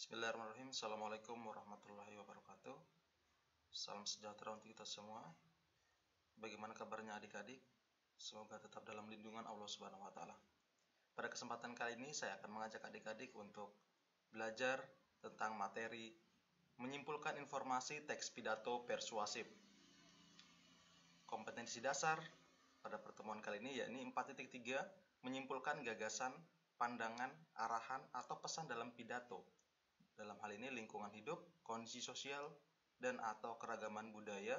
Bismillahirrahmanirrahim. Assalamualaikum warahmatullahi wabarakatuh. Salam sejahtera untuk kita semua. Bagaimana kabarnya adik-adik? Semoga tetap dalam lindungan Allah Subhanahu wa taala. Pada kesempatan kali ini saya akan mengajak adik-adik untuk belajar tentang materi menyimpulkan informasi teks pidato persuasif. Kompetensi dasar pada pertemuan kali ini yakni 4.3 menyimpulkan gagasan, pandangan, arahan atau pesan dalam pidato. Dalam hal ini lingkungan hidup, kondisi sosial, dan atau keragaman budaya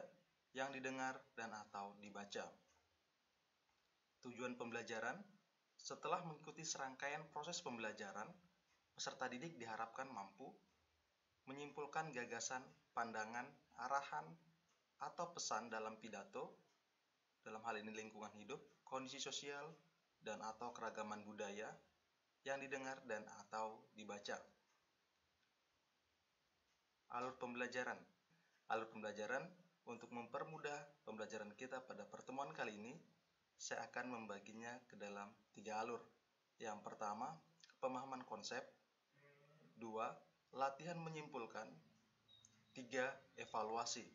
yang didengar dan atau dibaca. Tujuan pembelajaran: setelah mengikuti serangkaian proses pembelajaran, peserta didik diharapkan mampu menyimpulkan gagasan, pandangan, arahan, atau pesan dalam pidato, dalam hal ini lingkungan hidup, kondisi sosial, dan atau keragaman budaya yang didengar dan atau dibaca. Alur pembelajaran. Alur pembelajaran untuk mempermudah pembelajaran kita pada pertemuan kali ini, saya akan membaginya ke dalam 3 alur. Yang pertama, pemahaman konsep. 2, latihan menyimpulkan. 3, evaluasi.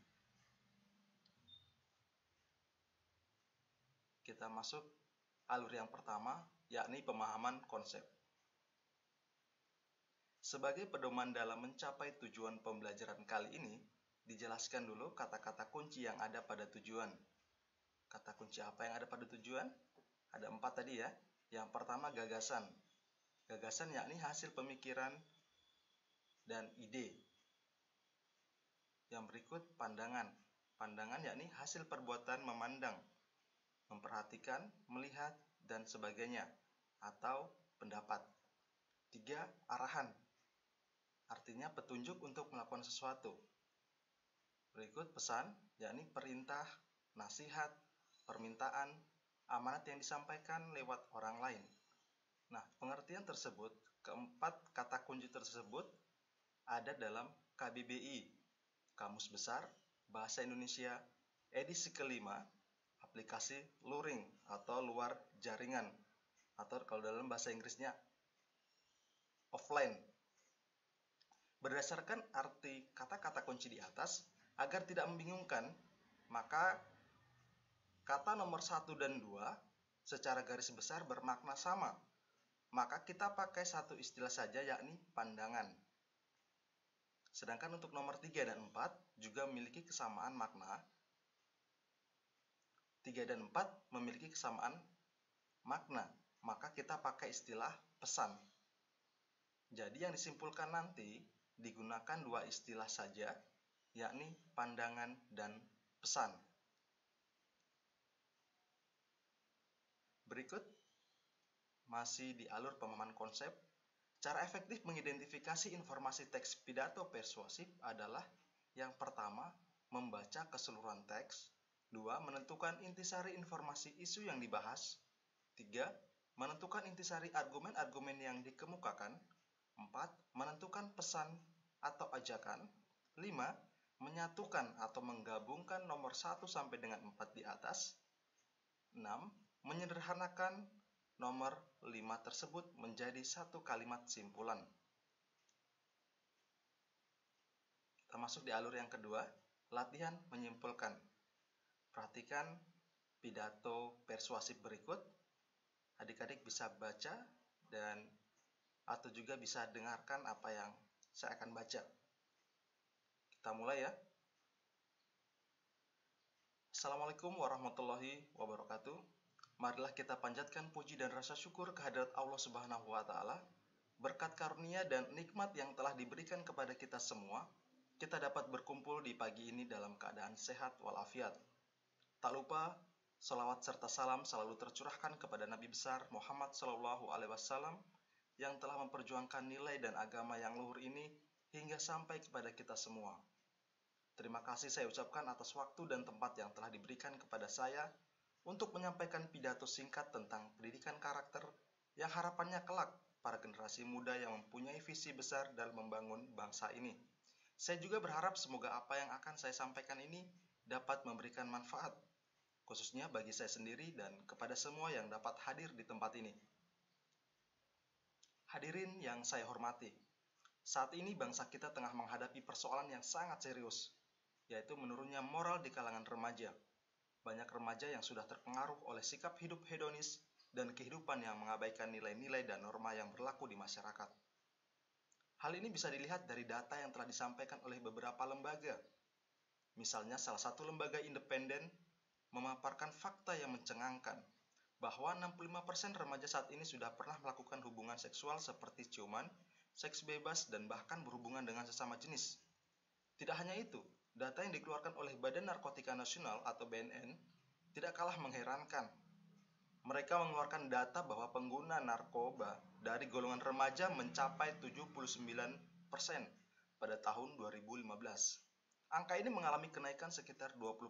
Kita masuk alur yang pertama, yakni pemahaman konsep. Sebagai pedoman dalam mencapai tujuan pembelajaran kali ini, dijelaskan dulu kata-kata kunci yang ada pada tujuan. Kata kunci apa yang ada pada tujuan? Ada 4 tadi ya. Yang pertama, gagasan. Gagasan yakni hasil pemikiran dan ide. Yang berikut, pandangan. Pandangan yakni hasil perbuatan memandang, memperhatikan, melihat, dan sebagainya, atau pendapat. 3, arahan. Artinya petunjuk untuk melakukan sesuatu. Berikut pesan, yakni perintah, nasihat, permintaan, amanat yang disampaikan lewat orang lain. Nah, pengertian tersebut, keempat kata kunci tersebut ada dalam KBBI, Kamus Besar Bahasa Indonesia, edisi kelima, aplikasi luring atau luar jaringan, atau kalau dalam bahasa Inggrisnya offline. Berdasarkan arti kata-kata kunci di atas, agar tidak membingungkan, maka kata nomor 1 dan 2 secara garis besar bermakna sama. Maka kita pakai satu istilah saja, yakni pandangan. Sedangkan untuk nomor 3 dan 4 juga memiliki kesamaan makna. 3 dan 4 memiliki kesamaan makna, maka kita pakai istilah pesan. Jadi yang disimpulkan nanti digunakan 2 istilah saja, yakni pandangan dan pesan. Berikut, masih di alur pemahaman konsep, cara efektif mengidentifikasi informasi teks pidato persuasif adalah: yang pertama, membaca keseluruhan teks. 2, menentukan intisari informasi isu yang dibahas. 3, menentukan intisari argumen-argumen yang dikemukakan. 4, menentukan pesan atau ajakan. 5, menyatukan atau menggabungkan nomor 1 sampai dengan 4 di atas. 6, menyederhanakan nomor 5 tersebut menjadi satu kalimat simpulan. Kita masuk di alur yang kedua, latihan menyimpulkan. Perhatikan pidato persuasif berikut. Adik-adik bisa baca dan atau juga bisa dengarkan apa yang saya akan baca. Kita mulai ya. Assalamualaikum warahmatullahi wabarakatuh. Marilah kita panjatkan puji dan rasa syukur kehadirat Allah Subhanahu wa taala. Berkat karunia dan nikmat yang telah diberikan kepada kita semua, kita dapat berkumpul di pagi ini dalam keadaan sehat walafiat. Tak lupa salawat serta salam selalu tercurahkan kepada Nabi besar Muhammad SAW yang telah memperjuangkan nilai dan agama yang luhur ini hingga sampai kepada kita semua. Terima kasih saya ucapkan atas waktu dan tempat yang telah diberikan kepada saya untuk menyampaikan pidato singkat tentang pendidikan karakter yang harapannya kelak para generasi muda yang mempunyai visi besar dalam membangun bangsa ini. Saya juga berharap semoga apa yang akan saya sampaikan ini dapat memberikan manfaat, khususnya bagi saya sendiri dan kepada semua yang dapat hadir di tempat ini. Hadirin yang saya hormati, Saat ini bangsa kita tengah menghadapi persoalan yang sangat serius, yaitu menurunnya moral di kalangan remaja. Banyak remaja yang sudah terpengaruh oleh sikap hidup hedonis dan kehidupan yang mengabaikan nilai-nilai dan norma yang berlaku di masyarakat. Hal ini bisa dilihat dari data yang telah disampaikan oleh beberapa lembaga. Misalnya salah satu lembaga independen memaparkan fakta yang mencengangkan bahwa 65% remaja saat ini sudah pernah melakukan hubungan seksual seperti ciuman, seks bebas, dan bahkan berhubungan dengan sesama jenis. Tidak hanya itu, data yang dikeluarkan oleh Badan Narkotika Nasional atau BNN tidak kalah mengherankan. Mereka mengeluarkan data bahwa pengguna narkoba dari golongan remaja mencapai 79% pada tahun 2015. Angka ini mengalami kenaikan sekitar 20%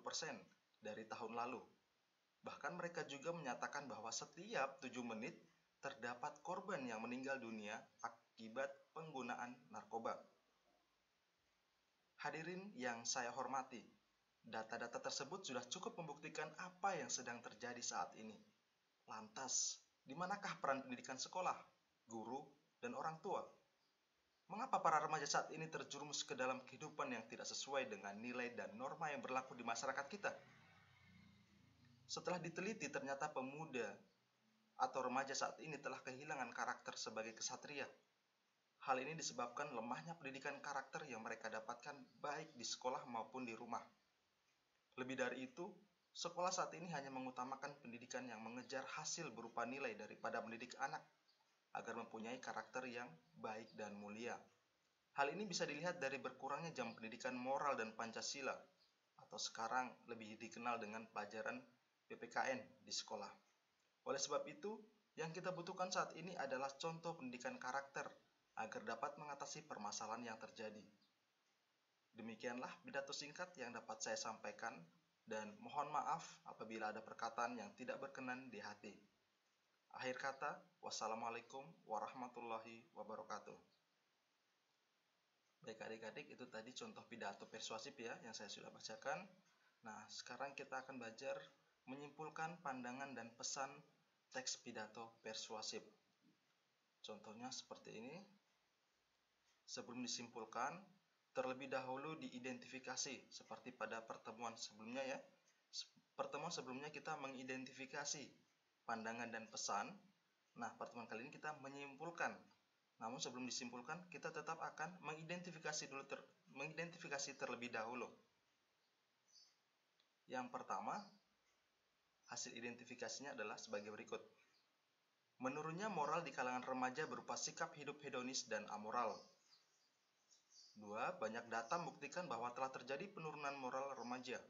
dari tahun lalu. Bahkan mereka juga menyatakan bahwa setiap 7 menit terdapat korban yang meninggal dunia akibat penggunaan narkoba. Hadirin yang saya hormati, data-data tersebut sudah cukup membuktikan apa yang sedang terjadi saat ini. Lantas, di manakah peran pendidikan sekolah, guru, dan orang tua? Mengapa para remaja saat ini terjerumus ke dalam kehidupan yang tidak sesuai dengan nilai dan norma yang berlaku di masyarakat kita? Setelah diteliti, ternyata pemuda atau remaja saat ini telah kehilangan karakter sebagai kesatria. Hal ini disebabkan lemahnya pendidikan karakter yang mereka dapatkan baik di sekolah maupun di rumah. Lebih dari itu, sekolah saat ini hanya mengutamakan pendidikan yang mengejar hasil berupa nilai daripada mendidik anak agar mempunyai karakter yang baik dan mulia. Hal ini bisa dilihat dari berkurangnya jam pendidikan moral dan Pancasila, atau sekarang lebih dikenal dengan pelajaran PPKN di sekolah. Oleh sebab itu, yang kita butuhkan saat ini adalah contoh pendidikan karakter agar dapat mengatasi permasalahan yang terjadi. Demikianlah pidato singkat yang dapat saya sampaikan, dan mohon maaf apabila ada perkataan yang tidak berkenan di hati. Akhir kata, wassalamualaikum warahmatullahi wabarakatuh. Baik adik-adik, itu tadi contoh pidato persuasif ya yang saya sudah bacakan. Nah, sekarang kita akan belajar menyimpulkan pandangan dan pesan teks pidato persuasif. Contohnya seperti ini. Sebelum disimpulkan, terlebih dahulu diidentifikasi seperti pada pertemuan sebelumnya ya. Pertemuan sebelumnya kita mengidentifikasi pandangan dan pesan. Nah, pertemuan kali ini kita menyimpulkan. Namun sebelum disimpulkan, kita tetap akan mengidentifikasi terlebih dahulu. Yang pertama, hasil identifikasinya adalah sebagai berikut. Menurunnya moral di kalangan remaja berupa sikap hidup hedonis dan amoral. 2. Banyak data membuktikan bahwa telah terjadi penurunan moral remaja.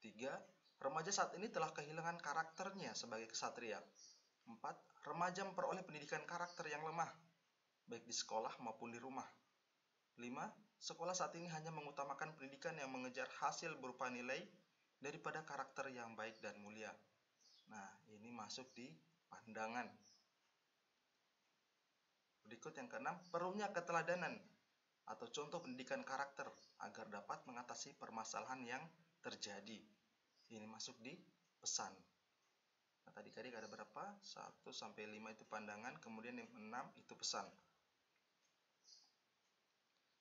3. Remaja saat ini telah kehilangan karakternya sebagai kesatria. 4. Remaja memperoleh pendidikan karakter yang lemah, baik di sekolah maupun di rumah. 5. Sekolah saat ini hanya mengutamakan pendidikan yang mengejar hasil berupa nilai daripada karakter yang baik dan mulia. Nah, ini masuk di pandangan. Berikut yang keenam, perlunya keteladanan atau contoh pendidikan karakter agar dapat mengatasi permasalahan yang terjadi. Ini masuk di pesan. Nah, tadi ada berapa? 1 sampai 5 itu pandangan, kemudian yang 6 itu pesan.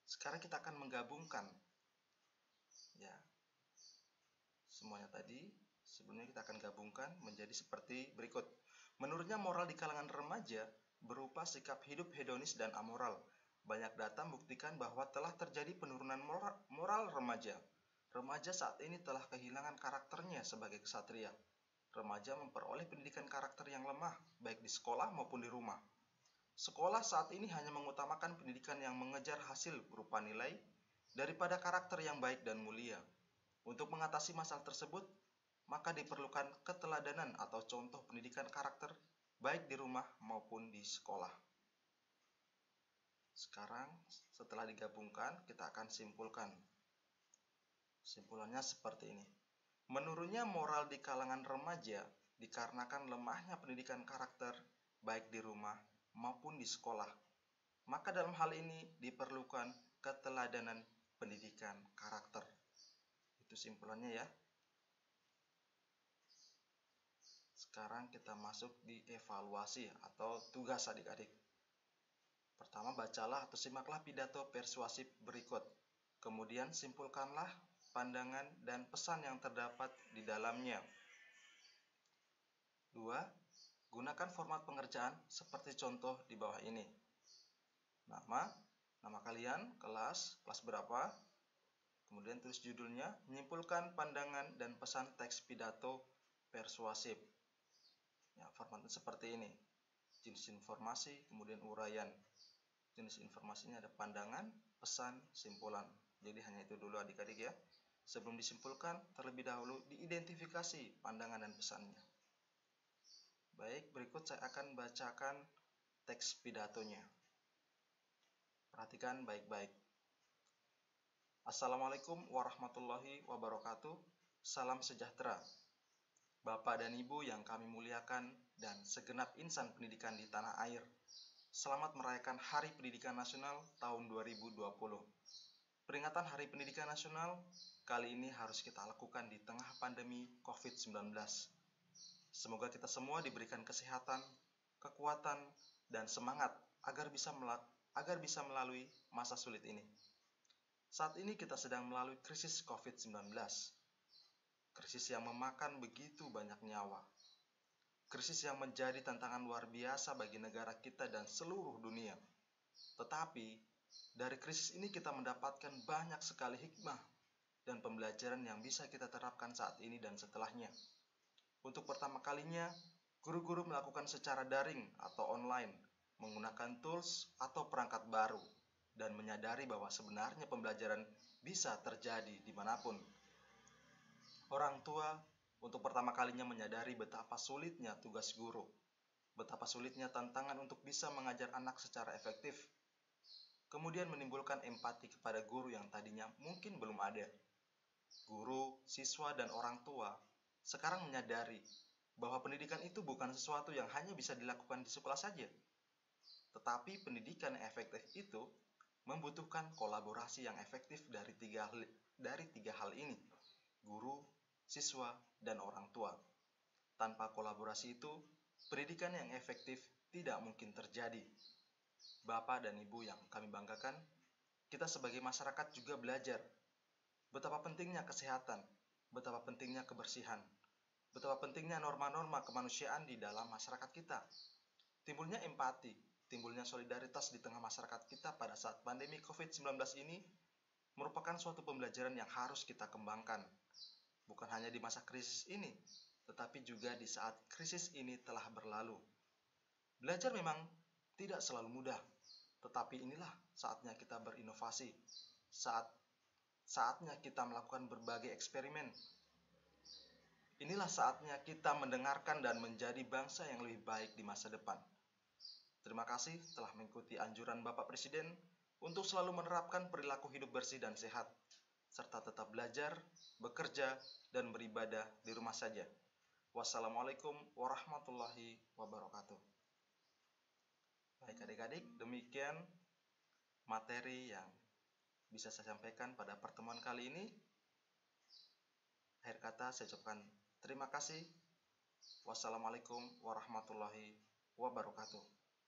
Sekarang kita akan menggabungkan ya. Semuanya tadi sebelumnya kita akan gabungkan menjadi seperti berikut. Menurutnya moral di kalangan remaja berupa sikap hidup hedonis dan amoral. Banyak data membuktikan bahwa telah terjadi penurunan moral remaja. Remaja saat ini telah kehilangan karakternya sebagai kesatria. Remaja memperoleh pendidikan karakter yang lemah, baik di sekolah maupun di rumah. Sekolah saat ini hanya mengutamakan pendidikan yang mengejar hasil berupa nilai daripada karakter yang baik dan mulia. Untuk mengatasi masalah tersebut, maka diperlukan keteladanan atau contoh pendidikan karakter baik di rumah maupun di sekolah. Sekarang setelah digabungkan, kita akan simpulkan. Simpulannya seperti ini. Menurunnya moral di kalangan remaja dikarenakan lemahnya pendidikan karakter baik di rumah maupun di sekolah. Maka dalam hal ini diperlukan keteladanan pendidikan karakter. Itu simpulannya ya. Sekarang kita masuk di evaluasi atau tugas adik-adik. Pertama, bacalah atau simaklah pidato persuasif berikut. Kemudian simpulkanlah pandangan dan pesan yang terdapat di dalamnya. 2. Gunakan format pengerjaan seperti contoh di bawah ini. Nama kalian, kelas berapa, kemudian tulis judulnya, menyimpulkan pandangan dan pesan teks pidato persuasif. Ya, formatnya seperti ini. Jenis informasi, kemudian uraian. Jenis informasinya ada pandangan, pesan, simpulan. Jadi hanya itu dulu adik-adik ya. Sebelum disimpulkan, terlebih dahulu diidentifikasi pandangan dan pesannya. Baik, berikut saya akan bacakan teks pidatonya. Perhatikan baik-baik. Assalamualaikum warahmatullahi wabarakatuh. Salam sejahtera. Bapak dan Ibu yang kami muliakan dan segenap insan pendidikan di tanah air. Selamat merayakan Hari Pendidikan Nasional tahun 2020. Peringatan Hari Pendidikan Nasional kali ini harus kita lakukan di tengah pandemi COVID-19. Semoga kita semua diberikan kesehatan, kekuatan, dan semangat agar bisa melalui masa sulit ini. Saat ini kita sedang melalui krisis COVID-19. Krisis yang memakan begitu banyak nyawa. Krisis yang menjadi tantangan luar biasa bagi negara kita dan seluruh dunia. Tetapi, dari krisis ini kita mendapatkan banyak sekali hikmah dan pembelajaran yang bisa kita terapkan saat ini dan setelahnya. Untuk pertama kalinya, guru-guru melakukan secara daring atau online, menggunakan tools atau perangkat baru, dan menyadari bahwa sebenarnya pembelajaran bisa terjadi dimanapun. Orang tua untuk pertama kalinya menyadari betapa sulitnya tugas guru, betapa sulitnya tantangan untuk bisa mengajar anak secara efektif, kemudian menimbulkan empati kepada guru yang tadinya mungkin belum ada. Guru, siswa, dan orang tua sekarang menyadari bahwa pendidikan itu bukan sesuatu yang hanya bisa dilakukan di sekolah saja. Tetapi pendidikan yang efektif itu membutuhkan kolaborasi yang efektif dari tiga hal ini, guru, siswa, dan orang tua. Tanpa kolaborasi itu, pendidikan yang efektif tidak mungkin terjadi. Bapak dan Ibu yang kami banggakan, kita sebagai masyarakat juga belajar betapa pentingnya kesehatan, betapa pentingnya kebersihan, betapa pentingnya norma-norma kemanusiaan di dalam masyarakat kita. Timbulnya empati, timbulnya solidaritas di tengah masyarakat kita pada saat pandemi COVID-19 ini merupakan suatu pembelajaran yang harus kita kembangkan. Bukan hanya di masa krisis ini, tetapi juga di saat krisis ini telah berlalu. Belajar memang tidak selalu mudah, tetapi inilah saatnya kita berinovasi, saatnya kita melakukan berbagai eksperimen. Inilah saatnya kita mendengarkan dan menjadi bangsa yang lebih baik di masa depan. Terima kasih telah mengikuti anjuran Bapak Presiden untuk selalu menerapkan perilaku hidup bersih dan sehat, serta tetap belajar, bekerja, dan beribadah di rumah saja. Wassalamualaikum warahmatullahi wabarakatuh. Baik adik-adik, demikian materi yang bisa saya sampaikan pada pertemuan kali ini. Akhir kata saya ucapkan terima kasih. Wassalamualaikum warahmatullahi wabarakatuh.